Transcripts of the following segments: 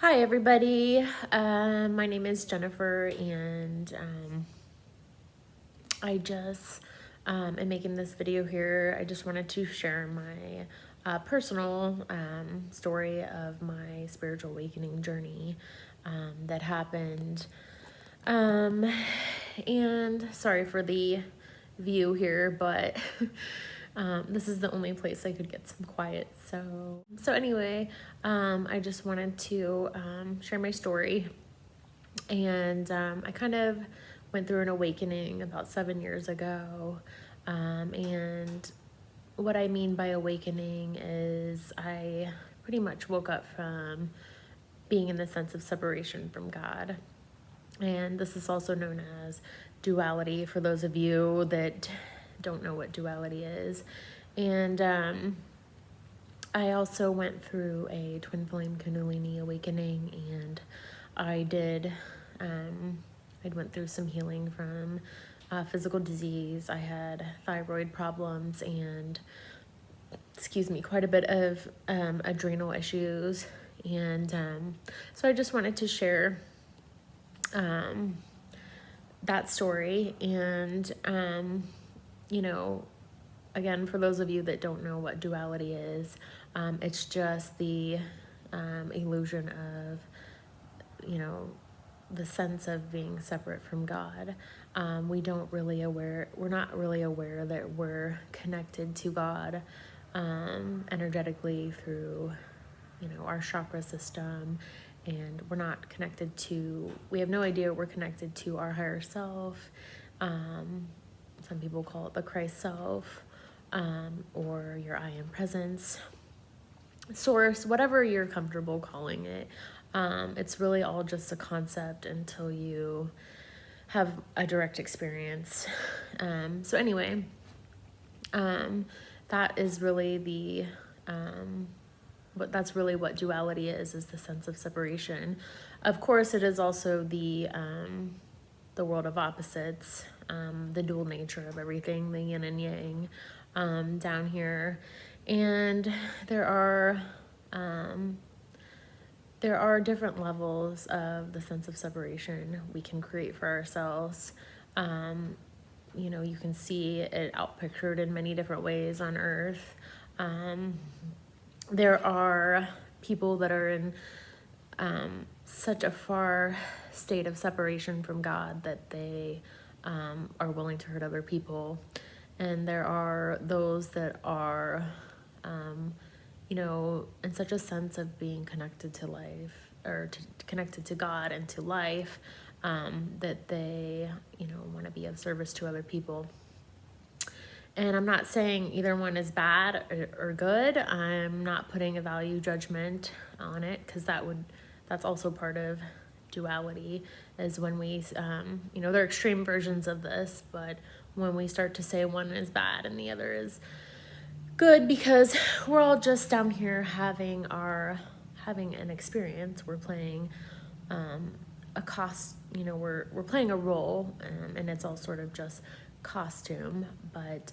Hi, everybody. My name is Jennifer, and I just am making this video here. I just wanted to share my personal story of my spiritual awakening journey that happened. And sorry for the view here, but this is the only place I could get some quiet. So anyway, I just wanted to share my story. And I kind of went through an awakening about 7 years ago. And what I mean by awakening is I pretty much woke up from being in the sense of separation from God. And this is also known as duality for those of you that don't know what duality is. And I also went through a twin flame Kundalini awakening, and I did. I went through some healing from physical disease. I had thyroid problems and, quite a bit of adrenal issues. And so I just wanted to share that story. And, again, for those of you that don't know what duality is, it's just the illusion of, the sense of being separate from God. We're not really aware that we're connected to God energetically through, our chakra system, and we have no idea we're connected to our higher self. Some people call it the Christ self, or your I am presence, source, whatever you're comfortable calling it. It's really all just a concept until you have a direct experience. So anyway, that is really that's really what duality is the sense of separation. Of course, it is also the world of opposites, the dual nature of everything, the yin and yang, down here. And there are different levels of the sense of separation we can create for ourselves. You can see it outpictured in many different ways on Earth. There are people that are in such a far state of separation from God that they are willing to hurt other people. And there are those that are in such a sense of being connected to life, or connected to God and to life, that they, want to be of service to other people. And I'm not saying either one is bad or good. I'm not putting a value judgment on it, because that's also part of duality, is when we, there are extreme versions of this, but when we start to say one is bad and the other is good, because we're all just down here having an experience. We're playing we're playing a role, and it's all sort of just costume, but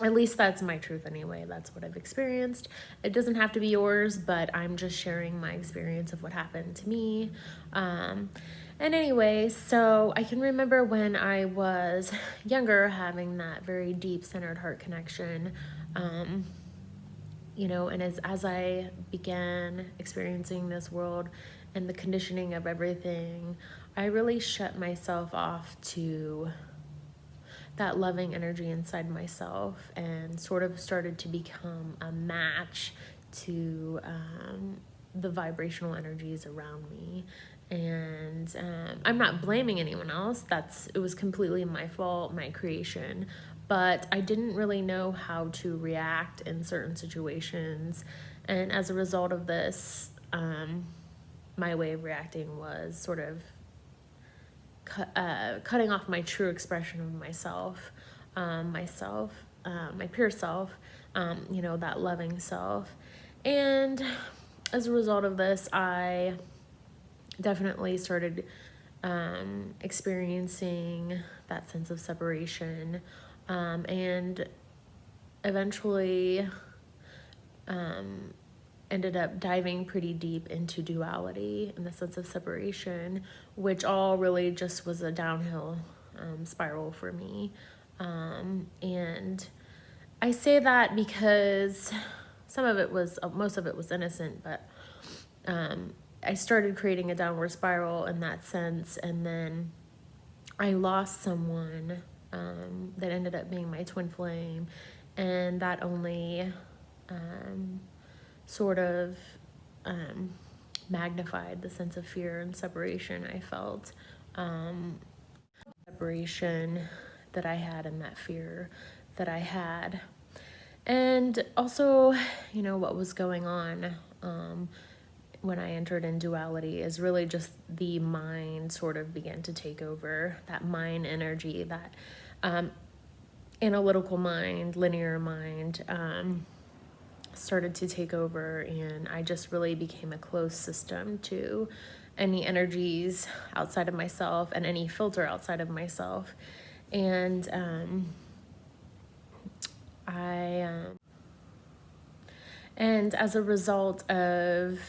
at least that's my truth anyway. That's what I've experienced. It doesn't have to be yours, but I'm just sharing my experience of what happened to me. And anyway, so I can remember when I was younger having that very deep centered heart connection, and as I began experiencing this world and the conditioning of everything, I really shut myself off to that loving energy inside myself, and sort of started to become a match to the vibrational energies around me. And I'm not blaming anyone else. It was completely my fault, my creation. But I didn't really know how to react in certain situations. And as a result of this, my way of reacting was sort of cutting off my true expression of myself, my pure self, that loving self. And as a result of this, I definitely started experiencing that sense of separation, and eventually ended up diving pretty deep into duality and the sense of separation, which all really just was a downhill spiral for me. And I say that because most of it was innocent, but I started creating a downward spiral in that sense, and then I lost someone that ended up being my twin flame, and that only sort of magnified the sense of fear and separation I felt. Separation that I had and that fear that I had. And also, what was going on when I entered in duality is really just the mind sort of began to take over, that mind energy, that analytical mind, linear mind started to take over, and I just really became a closed system to any energies outside of myself and any filter outside of myself. And and as a result of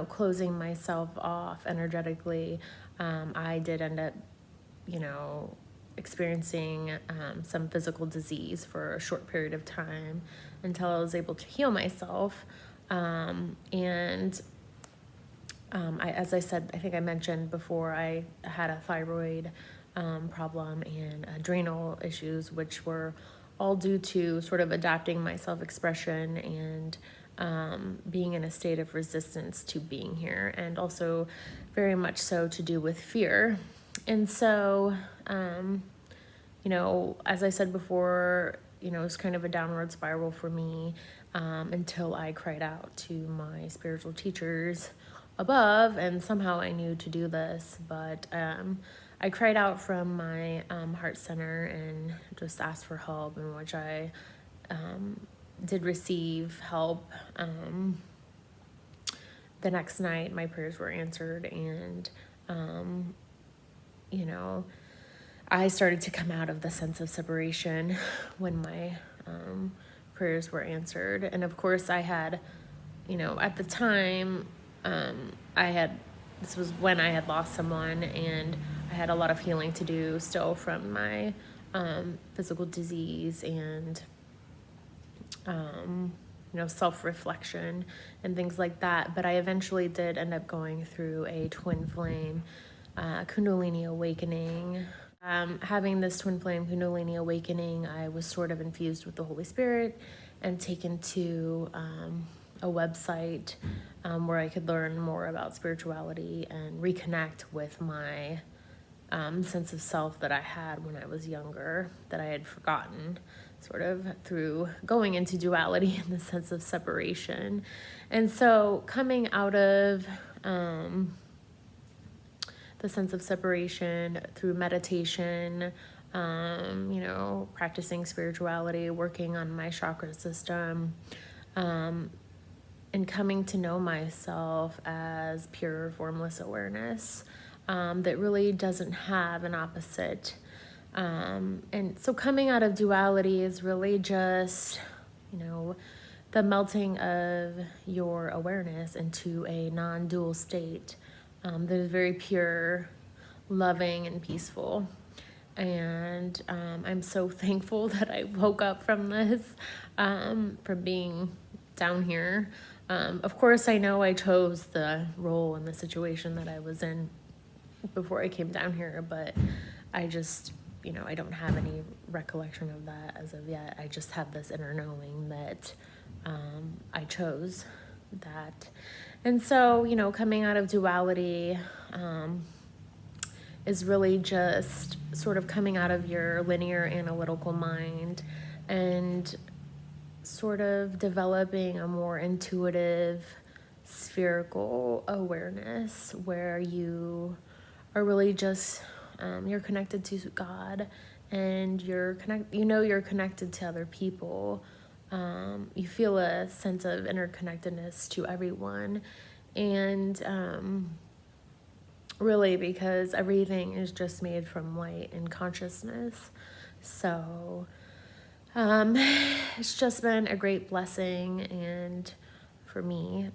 closing myself off energetically, I did end up experiencing some physical disease for a short period of time until I was able to heal myself. As I said, I think I mentioned before, I had a thyroid problem and adrenal issues, which were all due to sort of adapting my self-expression and being in a state of resistance to being here, and also very much so to do with fear. And so, as I said before, it was kind of a downward spiral for me until I cried out to my spiritual teachers above, and somehow I knew to do this, but I cried out from my heart center and just asked for help, in which I did receive help. The next night, my prayers were answered, and I started to come out of the sense of separation when my prayers were answered. And of course, I had, at the time, this was when I had lost someone, and I had a lot of healing to do still from my physical disease and self-reflection and things like that. But I eventually did end up going through a twin flame Kundalini awakening. Having this twin flame Kundalini awakening, I was sort of infused with the Holy Spirit and taken to a website where I could learn more about spirituality and reconnect with my sense of self that I had when I was younger, that I had forgotten, sort of through going into duality in the sense of separation. And so coming out of the sense of separation through meditation, practicing spirituality, working on my chakra system, and coming to know myself as pure formless awareness that really doesn't have an opposite. And so coming out of duality is really just, the melting of your awareness into a non-dual state that is very pure, loving, and peaceful. And I'm so thankful that I woke up from this, from being down here. Of course, I know I chose the role and the situation that I was in before I came down here, but I just, I don't have any recollection of that as of yet. I just have this inner knowing that I chose that. And so, coming out of duality is really just sort of coming out of your linear analytical mind and sort of developing a more intuitive, spherical awareness where you are really just, you're connected to God, and you're connected to other people. You feel a sense of interconnectedness to everyone, and really because everything is just made from light and consciousness. So It's just been a great blessing and for me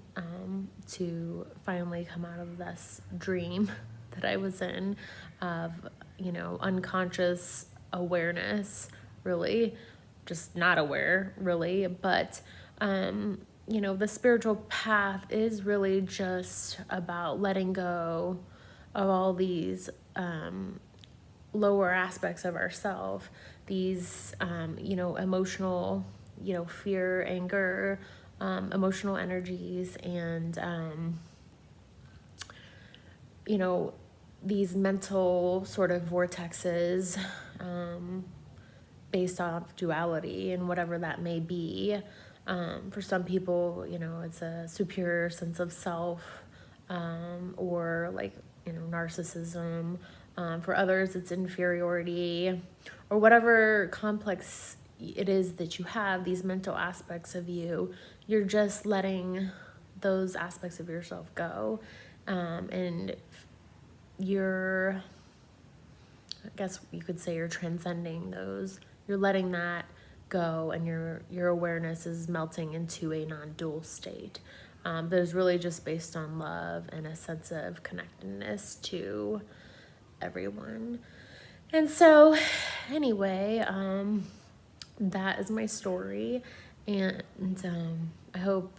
to finally come out of this dream that I was in of, unconscious awareness, really, just not aware, really. But, the spiritual path is really just about letting go of all these lower aspects of ourself, these, emotional, fear, anger, emotional energies, and, these mental sort of vortexes based off duality and whatever that may be. For some people, it's a superior sense of self, or like, narcissism. For others, it's inferiority, or whatever complex it is that you have, these mental aspects of you. You're just letting those aspects of yourself go. And I guess you could say you're transcending those. You're letting that go, and your awareness is melting into a non-dual state that is really just based on love and a sense of connectedness to everyone. And so, anyway, that is my story, and I hope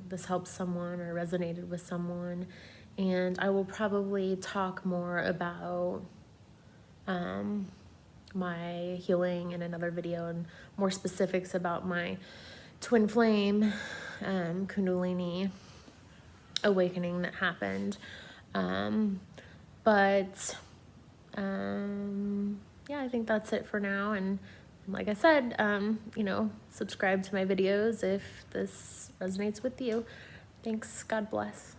this helps someone or resonated with someone. And I will probably talk more about my healing in another video, and more specifics about my twin flame Kundalini awakening that happened. But yeah, I think that's it for now. And like I said, subscribe to my videos if this resonates with you. Thanks. God bless.